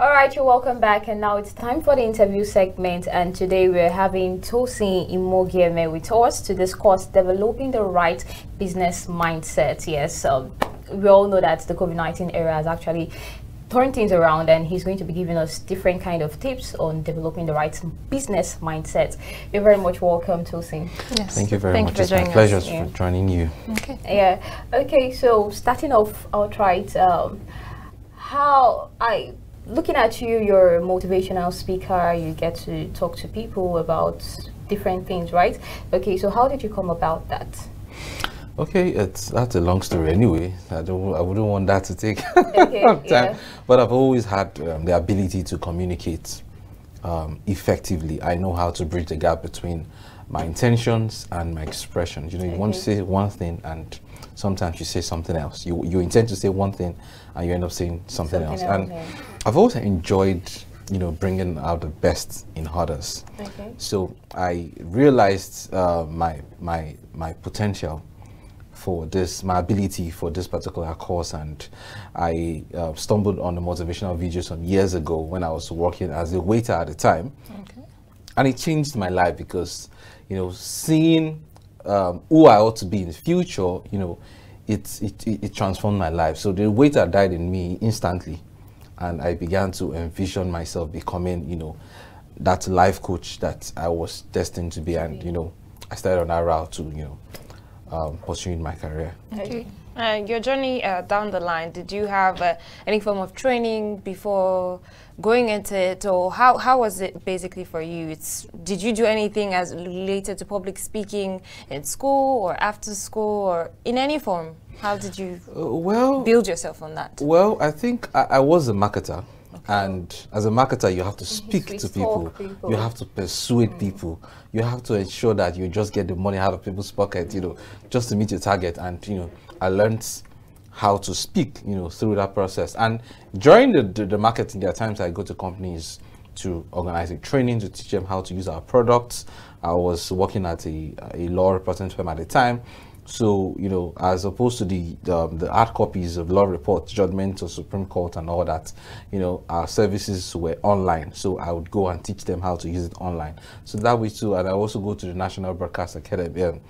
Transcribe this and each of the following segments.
All right, you're welcome back, and now it's time for the interview segment. And today we're having Tosin Imogieme with us to discuss developing the right business mindset. Yes, we all know that the COVID-19 era has actually turned things around, and he's going to be giving us different kind of tips on developing the right business mindset. You're very much welcome, Tosin. Yes. Thank you very much. It's my pleasure for joining you. Okay. Yeah. Okay. So starting off outright, looking at you, you're a motivational speaker. You get to talk to people about different things, right? Okay. So how did you come about that? Okay, that's a long story anyway. I wouldn't want that to take time. Yeah. But I've always had the ability to communicate effectively. I know how to bridge the gap between my intentions and my expressions. You know, you want to say one thing and sometimes you say something else. You intend to say one thing and you end up saying something else. And I've always enjoyed, you know, bringing out the best in others. Okay. So I realized my potential for this, my ability for this particular course, and I stumbled on the motivational video some years ago when I was working as a waiter at the time. Okay. And it changed my life because, you know, seeing who I ought to be in the future, you know, it transformed my life. So the waiter died in me instantly, and I began to envision myself becoming, you know, that life coach that I was destined to be, and you know, I started on that route to, you know, pursuing my career. Okay. Your journey down the line, did you have any form of training before going into it, or how was it basically for you? Did you do anything as related to public speaking in school or after school or in any form? How did you build yourself on that? Well, I think I was a marketer. And as a marketer, you have to speak to people. You have to persuade people. You have to ensure that you just get the money out of people's pocket, you know, just to meet your target. And, you know, I learned how to speak, you know, through that process. And during the marketing, there are times I go to companies to organize a training to teach them how to use our products. I was working at a law reporting firm at the time. So, you know, as opposed to the hard copies of law reports, judgments of Supreme Court and all that, you know, our services were online. So I would go and teach them how to use it online. So that way too, and I also go to the National Broadcast Academy, the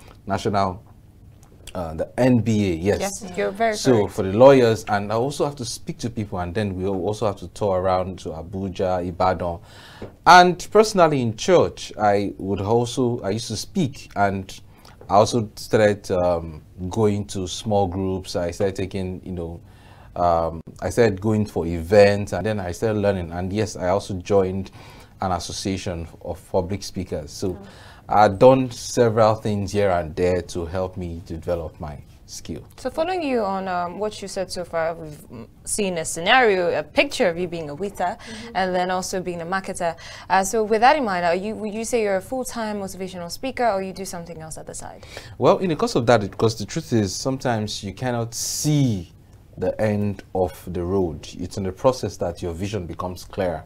NBA, yes. Yes, you're very So correct. for the lawyers, and I also have to speak to people, and then we also have to tour around to Abuja, Ibadan. And personally in church, I used to speak, and I also started going to small groups. I started taking, you know, I started going for events, and then I started learning. And yes, I also joined an association of public speakers. So I've done several things here and there to help me develop my skill. So following you on what you said so far, we've seen a scenario, a picture of you being a waiter, and then also being a marketer. So with that in mind, would you say you're a full-time motivational speaker, or you do something else at the side? Well, in the course of that, because the truth is sometimes you cannot see the end of the road. It's in the process that your vision becomes clearer.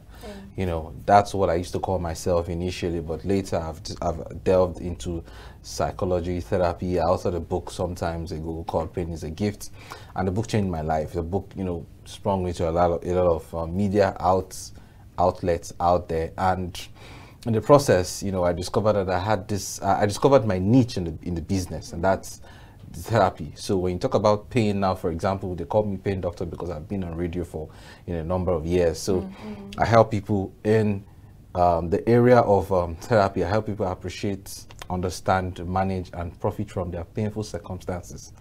You know, that's what I used to call myself initially, but later I've delved into psychology, therapy. I authored a book some time ago called Pain is a Gift, and the book changed my life. The book, you know, sprung into a lot of media outlets out there, and in the process, you know, I discovered that I had this. I discovered my niche in the business, and that's therapy. So when you talk about pain now, for example, they call me pain doctor because I've been on radio for a number of years. So I help people in the area of therapy. I help people appreciate, understand, manage, and profit from their painful circumstances.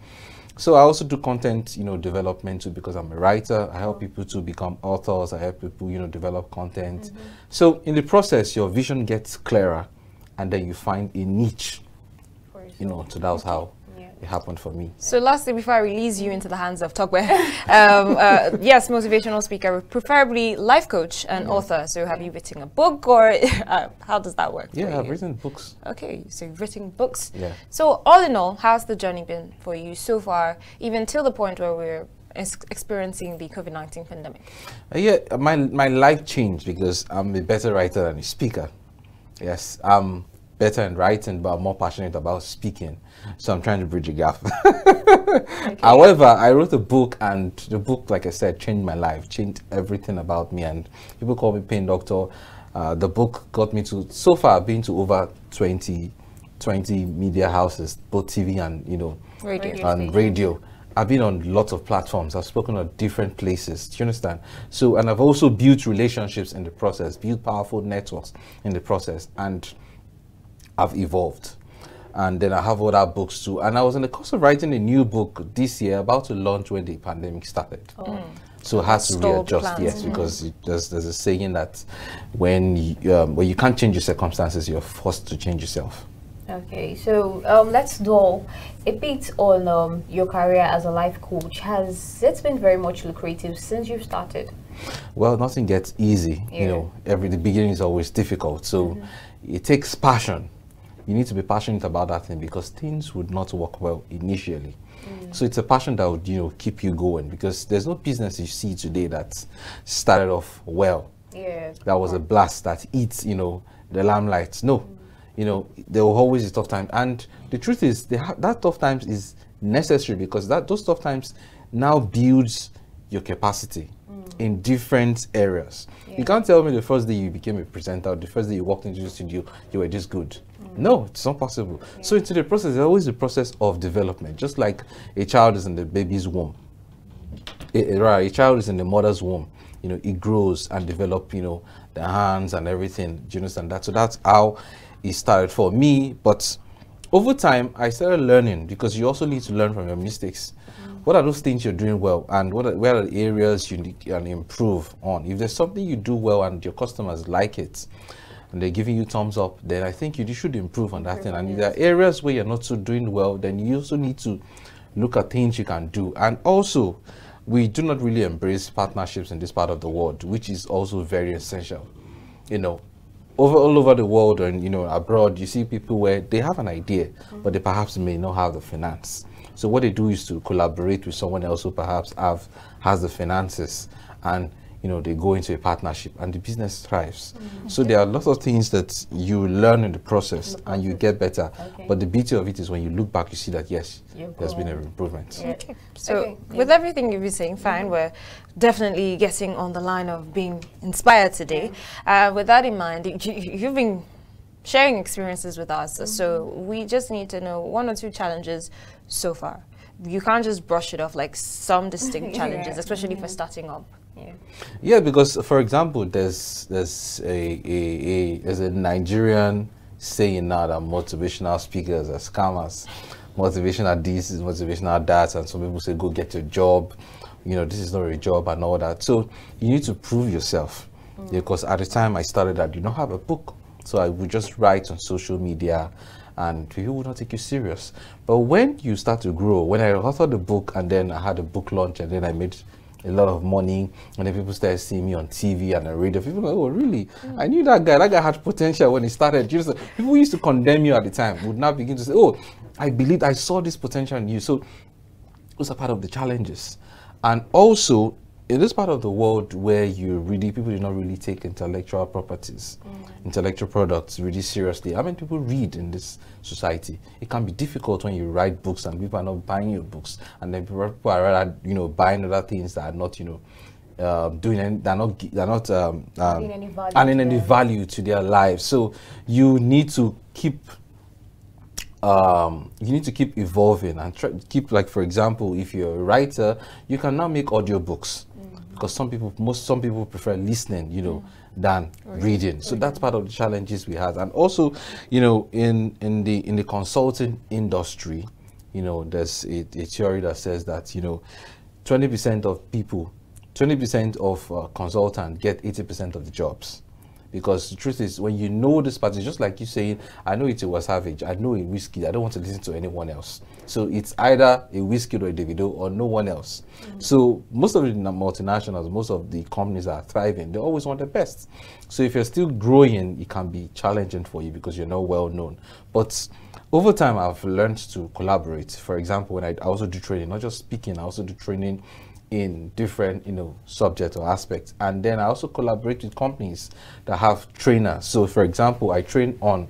So I also do content, you know, development too, because I'm a writer. I help people to become authors. I help people, you know, develop content. So in the process, your vision gets clearer, and then you find a niche, you know. So that was how it happened for me. So lastly, before I release you into the hands of Tokwe, yes, motivational speaker, preferably life coach and author. So have you written a book, or how does that work? Yeah, I've written books. Okay, so you've written books. Yeah. So all in all, how's the journey been for you so far, even till the point where we're experiencing the COVID-19 pandemic? Yeah, my life changed because I'm a better writer than a speaker. Yes, better in writing, but I'm more passionate about speaking. So I'm trying to bridge a gap. Okay. However, I wrote a book, and the book, like I said, changed my life, changed everything about me. And people call me Pain Doctor. The book got me to, so far, I've been to over 20 media houses, both TV and, you know, radio. I've been on lots of platforms. I've spoken at different places. Do you understand? So, and I've also built relationships in the process, built powerful networks in the process, and I've evolved. And then I have other books too. And I was in the course of writing a new book this year, about to launch when the pandemic started. So I had to readjust, yes, because there's a saying that when you can't change your circumstances, you're forced to change yourself. Okay, so let's dwell a bit on your career as a life coach. Has it been very much lucrative since you've started? Well, nothing gets easy. You know, the beginning is always difficult. So it takes passion. You need to be passionate about that thing, because things would not work well initially. So it's a passion that would, you know, keep you going, because there's no business you see today that started off well. That was a blast that eats, you know, the limelight. No. You know, there will always be tough times, and the truth is, that tough times is necessary, because those tough times now builds your capacity in different areas. You can't tell me the first day you became a presenter, the first day you walked into the studio, you were just good. No, it's not possible. So into the process, there's always a process of development, just like a child is in the baby's womb. A child is in the mother's womb. You know, it grows and develops, you know, the hands and everything. Do you understand that? So that's how it started for me. But over time, I started learning, because you also need to learn from your mistakes. What are those things you're doing well, and where are the areas you can improve on? If there's something you do well and your customers like it, and they're giving you thumbs up, then I think you should improve on that thing. And if there are areas where you're not so doing well, then you also need to look at things you can do. And also, we do not really embrace partnerships in this part of the world, which is also very essential. You know, all over the world, and you know, abroad, you see people where they have an idea, but they perhaps may not have the finance. So what they do is to collaborate with someone else who perhaps has the finances, and you know, they go into a partnership, and the business thrives. So there are lots of things that you learn in the process, and you get better. But the beauty of it is when you look back, you see that yes, there's been an improvement. Okay. So with everything you've been saying, fine, we're definitely getting on the line of being inspired today. With that in mind, you've been sharing experiences with us, so we just need to know 1 or 2 challenges so far. You can't just brush it off, like some distinct challenges, especially for starting up. Yeah, because for example, there's a Nigerian saying now that motivational speakers are scammers. Motivational this is motivational that, and some people say go get a job. You know, this is not a job and all that. So you need to prove yourself, because at the time I started, I did not have a book, so I would just write on social media, and people would not take you serious. But when you start to grow, when I authored the book, and then I had a book launch, and then I made a lot of money, and then people started seeing me on TV and on radio. People were like, oh really? I knew that guy had potential when he started. People used to condemn you at the time, would now begin to say, oh, I believed, I saw this potential in you. So those are part of the challenges. And also, in this part of the world where people do not really take intellectual properties, intellectual products really seriously. How many people read in this society? It can be difficult when you write books and people are not buying your books, and then people are rather, you know, buying other things that are not, you know, adding any value to their lives. So you need to keep evolving and keep, like, for example, if you're a writer, you can now make audiobooks, because some people prefer listening, you know, than reading. So that's part of the challenges we have. And also, you know, in the consulting industry, you know, there's a theory that says that, you know, 20% of consultants get 80% of the jobs. Because the truth is, when you know this part, it's just like you saying, I know it's a Savage, I know a Whiskey, I don't want to listen to anyone else. So it's either a Whiskey or a Davido or no one else. So most of the multinationals, most of the companies that are thriving, they always want the best. So if you're still growing, it can be challenging for you because you're not well known. But over time, I've learned to collaborate. For example, when I also do training, not just speaking, I also do training in different, you know, subjects or aspects. And then I also collaborate with companies that have trainers. So for example, I train on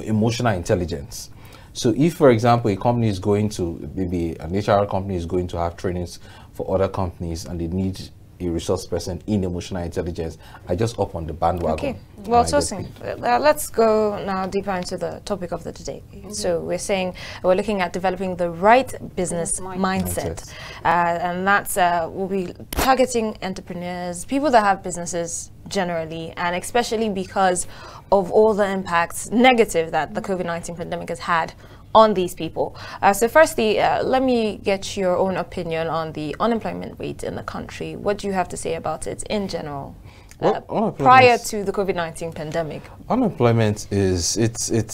emotional intelligence. So if, for example, a company is going to, maybe an HR company is going to have trainings for other companies and they need a resource person in emotional intelligence, I just up on the bandwagon. Okay, well, Tosin, let's go now deeper into the topic of the day. So we're saying we're looking at developing the right business mindset. And that's, we'll be targeting entrepreneurs, people that have businesses generally, and especially because of all the impacts, negative, that the COVID-19 pandemic has had on these people. So firstly, let me get your own opinion on the unemployment rate in the country. What do you have to say about it in general? Prior to the COVID-19 pandemic? Unemployment is,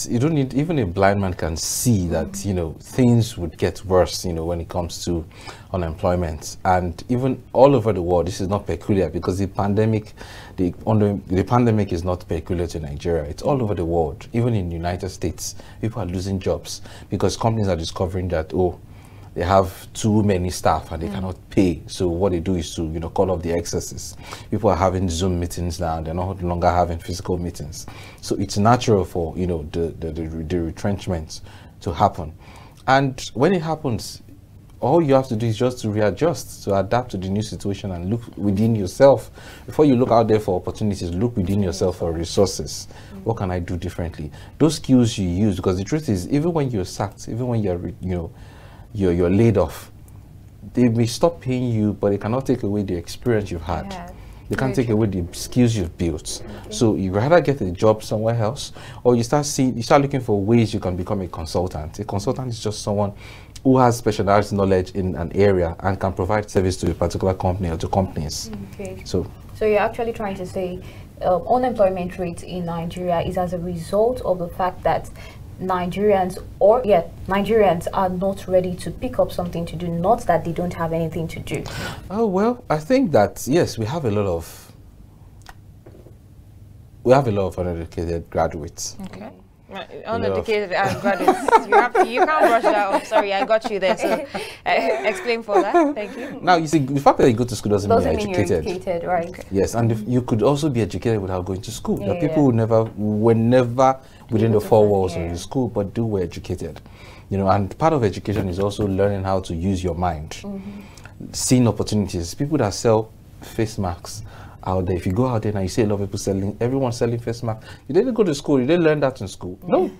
you don't need, even a blind man can see that, you know, things would get worse, you know, when it comes to unemployment. And even all over the world, this is not peculiar, because the pandemic, the pandemic is not peculiar to Nigeria. It's all over the world. Even in the United States, people are losing jobs because companies are discovering that, oh, they have too many staff and they cannot pay. So what they do is to, you know, call off the excesses. People are having Zoom meetings now. They're no longer having physical meetings. So it's natural for, you know, the retrenchment to happen. And when it happens, all you have to do is just to readjust, to adapt to the new situation and look within yourself. Before you look out there for opportunities, look within yourself for resources. What can I do differently? Those skills you use, because the truth is, even when you're sacked, even when you're, you know, you're laid off, they may stop paying you, but they cannot take away the experience you've had. They can't take away the skills you've built. So you rather get a job somewhere else, or you start looking for ways you can become a consultant. A consultant is just someone who has specialized knowledge in an area and can provide service to a particular company or to companies. So you're actually trying to say unemployment rate in Nigeria is as a result of the fact that Nigerians are not ready to pick up something to do, not that they don't have anything to do. Oh, well, I think that, yes, we have a lot of uneducated graduates. Okay. Uneducated graduates. You can't brush that off. Sorry, I got you there. So explain for that. Thank you. Now, you see, the fact that you go to school doesn't mean you're educated. Right? Okay. Yes, and you could also be educated without going to school. There are people who were never within the four walls of the school, but were educated. You know, and part of education is also learning how to use your mind, seeing opportunities. People that sell face masks out there, if you go out there and you see a lot of people everyone's selling face masks, you didn't go to school, you didn't learn that in school. No.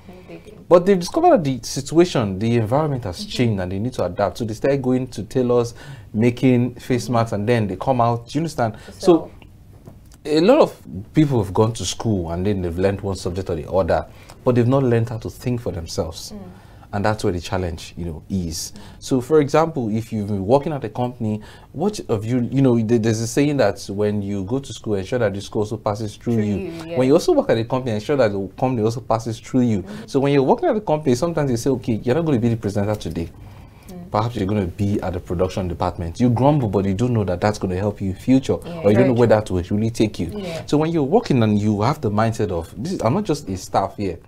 But they've discovered that the situation, the environment has changed and they need to adapt. So they start going to tailors, making face masks, and then they come out. Do you understand? So a lot of people have gone to school and then they've learned one subject or the other, but they've not learned how to think for themselves. And that's where the challenge, you know, is. So, for example, if you've been working at a company, what of you, you know, there's a saying that when you go to school, ensure that the school also passes through you. When you also work at a company, ensure that the company also passes through you. So when you're working at a company, sometimes they say, okay, you're not going to be the presenter today. Perhaps you're going to be at the production department. You grumble, but you don't know that that's going to help you in future, or you don't know where that will really take you. So when you're working and you have the mindset of, I'm not just a staff here,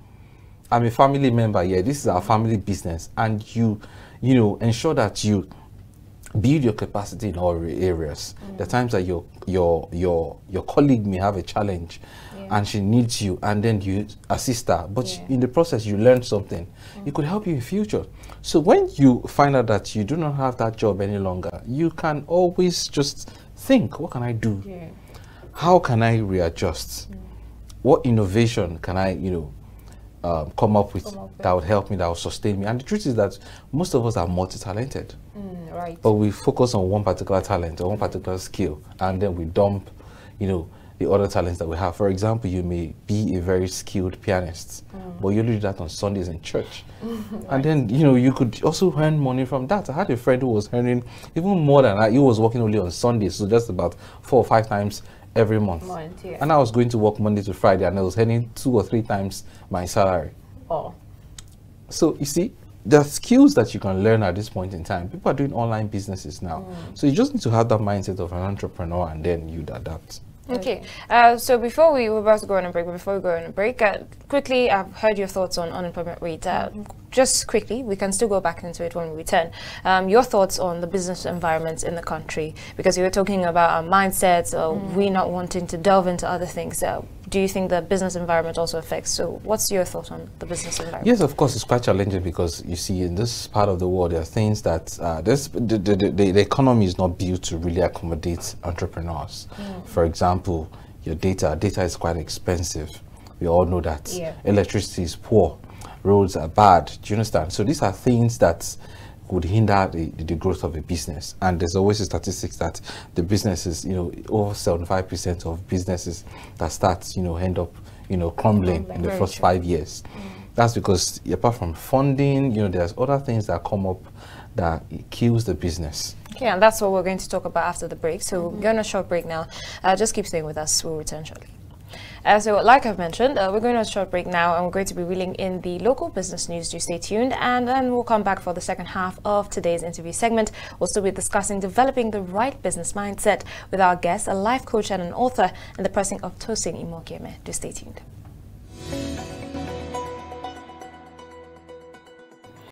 I'm a family member here, this is our family business, and you know, ensure that you build your capacity in all areas. The times that your colleague may have a challenge and she needs you, and then you assist her, but in the process you learn something. It could help you in future. So when you find out that you do not have that job any longer, you can always just think, what can I do? How can I readjust? What innovation can I, you know, come up with that would help me, that would sustain me? And the truth is that most of us are multi-talented, but we focus on one particular talent or one particular skill, and then we dump, you know, the other talents that we have. For example, you may be a very skilled pianist, but you only do that on Sundays in church. And then, you know, you could also earn money from that. I had a friend who was earning even more than that. He was working only on Sundays, so just about 4 or 5 times every month. And I was going to work Monday to Friday, and I was earning 2 or 3 times my salary. So you see, there are skills that you can learn at this point in time. People are doing online businesses now. So you just need to have that mindset of an entrepreneur, and then you'd adapt. Okay, so before we're about to go on a break, quickly, I've heard your thoughts on unemployment rate. just quickly, we can still go back into it when we return. Your thoughts on the business environment in the country, because you were talking about our mindsets, we not wanting to delve into other things. Do you think the business environment also affects? So what's your thoughts on the business environment? Yes, of course, it's quite challenging because you see in this part of the world, there are things that the economy is not built to really accommodate entrepreneurs. For example, your data is quite expensive. We all know that. Electricity is poor, roads are bad. Do you understand? So these are things that would hinder the growth of a business. And there's always a statistics that the businesses, over 75% of businesses that start, end up, crumbling in the first 5 years. That's because apart from funding, there's other things that come up that it kills the business. Okay, and that's what we're going to talk about after the break. So we're going on a short break now. Just keep staying with us. We'll return shortly. So like I've mentioned, we're going on a short break now, and we're going to be reeling in the local business news. Do stay tuned, and then we'll come back for the second half of today's interview segment. We'll still be discussing developing the right business mindset with our guest, a life coach and an author, and the person of Tosin Imogieme. Do stay tuned.